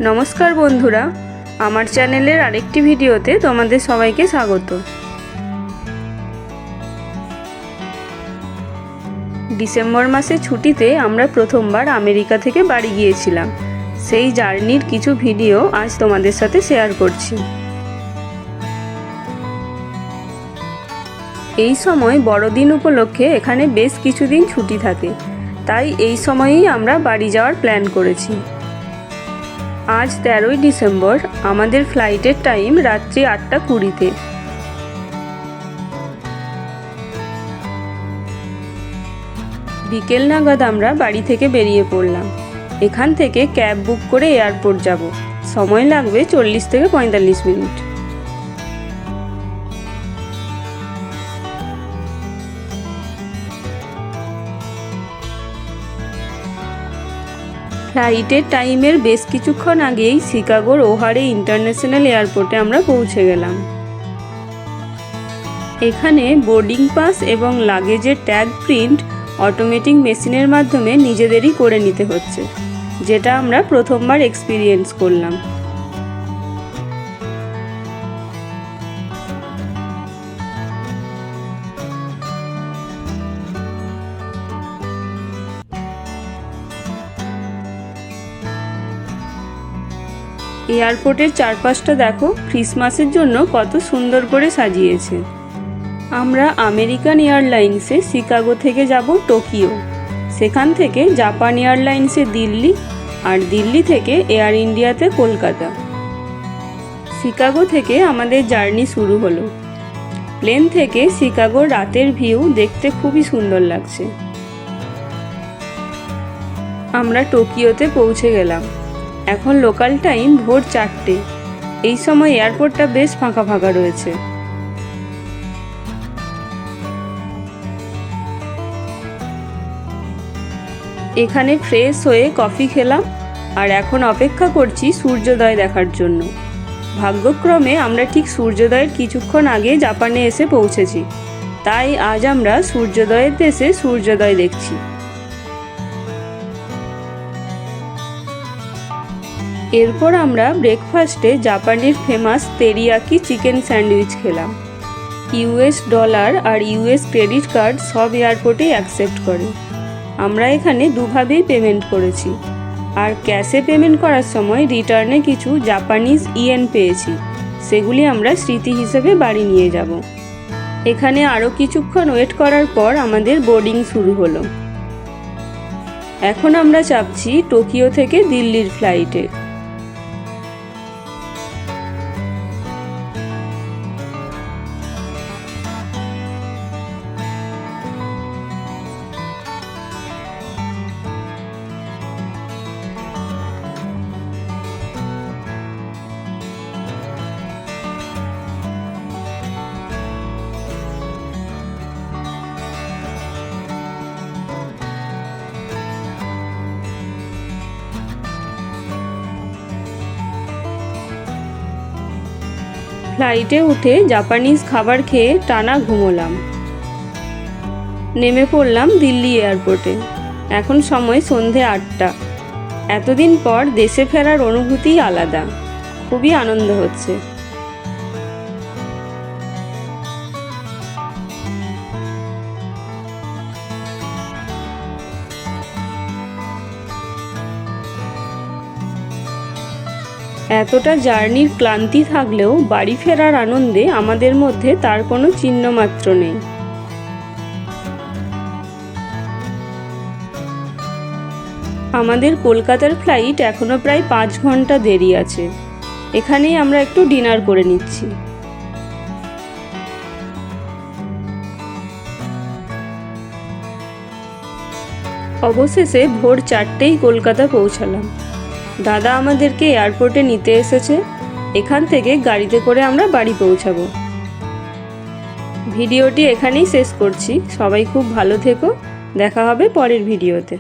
নমস্কার বন্ধুরা, আমার চ্যানেলের আরেকটি ভিডিওতে তোমাদের সবাইকে স্বাগত। ডিসেম্বর মাসে ছুটিতে আমরা প্রথমবার আমেরিকা থেকে বাড়ি গিয়েছিলাম। সেই জার্নির কিছু ভিডিও আজ তোমাদের সাথে শেয়ার করছি। এই সময় বড়দিন উপলক্ষে এখানে বেশ কিছুদিন ছুটি থাকে, তাই এই সময়েই আমরা বাড়ি যাওয়ার প্ল্যান করেছি। আজ 13ই ডিসেম্বর, আমাদের ফ্লাইটের টাইম রাত্রি 8:20-তে। বিকেল নাগাদ আমরা বাড়ি থেকে বেরিয়ে পড়লাম। এখান থেকে ক্যাব বুক করে এয়ারপোর্ট যাব। সময় লাগবে 40 থেকে 45 মিনিট। ফ্লাইটের টাইমের বেশ কিছুক্ষণ আগেই শিকাগোর ওহারে ইন্টারন্যাশনাল এয়ারপোর্টে আমরা পৌঁছে গেলাম। এখানে বোর্ডিং পাস এবং লাগেজের ট্যাগ প্রিন্ট অটোমেটিক মেশিনের মাধ্যমে নিজেদেরই করে নিতে হচ্ছে, যেটা আমরা প্রথমবার এক্সপিরিয়েন্স করলাম। এয়ারপোর্টের চারপাশটা দেখো, ক্রিসমাসের জন্য কত সুন্দর করে সাজিয়েছে। আমরা আমেরিকান এয়ারলাইন্সে শিকাগো থেকে যাব টোকিও, সেখান থেকে জাপান এয়ারলাইন্সে দিল্লি, আর দিল্লি থেকে এয়ার ইন্ডিয়াতে কলকাতা। শিকাগো থেকে আমাদের জার্নি শুরু হলো। প্লেন থেকে শিকাগোর রাতের ভিউ দেখতে খুবই সুন্দর লাগছে। আমরা টোকিওতে পৌঁছে গেলাম। এখন লোকাল টাইম ভোর 4টে। এই সময় এয়ারপোর্টটা বেশ ফাঁকা ফাঁকা রয়েছে। এখানে ফ্রেশ হয়ে কফি খেলাম, আর এখন অপেক্ষা করছি সূর্যোদয় দেখার জন্য। ভাগ্যক্রমে আমরা ঠিক সূর্যোদয়ের কিছুক্ষণ আগে জাপানে এসে পৌঁছেছি, তাই আজ আমরা সূর্যোদয়ের দেশে সূর্যোদয় দেখছি। এরপর আমরা ব্রেকফাস্টে জাপানের ফেমাস তেরিয়াকি চিকেন স্যান্ডউইচ খেলাম। US ডলার আর US ক্রেডিট কার্ড সব এয়ারপোর্টেই অ্যাকসেপ্ট করে। আমরা এখানে দুভাবেই পেমেন্ট করেছি, আর ক্যাশে পেমেন্ট করার সময় রিটার্নে কিছু জাপানিজ ইয়েন পেয়েছি, সেগুলি আমরা স্মৃতি হিসেবে বাড়ি নিয়ে যাব। এখানে আরও কিছুক্ষণ ওয়েট করার পর আমাদের বোর্ডিং শুরু হলো। এখন আমরা চাপছি টোকিও থেকে দিল্লির ফ্লাইটে। ফ্লাইটে উঠে জাপানিজ খাবার খেয়ে টানা ঘুমোলাম। নেমে পড়লাম দিল্লি এয়ারপোর্টে। এখন সময় সন্ধে 8টা। এতদিন পর দেশে ফেরার অনুভূতিই আলাদা, খুবই আনন্দ হচ্ছে। এতটা জার্নির ক্লান্তি থাকলেও বাড়ি ফেরার আনন্দে আমাদের মধ্যে তার কোনো চিহ্ন মাত্র নেই। আমাদের কলকাতার ফ্লাইট এখনো প্রায় 5 ঘন্টা দেরি আছে। এখানেই আমরা একটু ডিনার করে নিচ্ছি। অবশেষে ভোর 4টেই কলকাতা পৌঁছালাম। দাদা আমাদেরকে এয়ারপোর্টে নিতে এসেছে। এখান থেকে গাড়িতে করে আমরা বাড়ি পৌঁছাবো। ভিডিওটি এখানেই শেষ করছি। সবাই খুব ভালো থেকো। দেখা হবে পরের ভিডিওতে।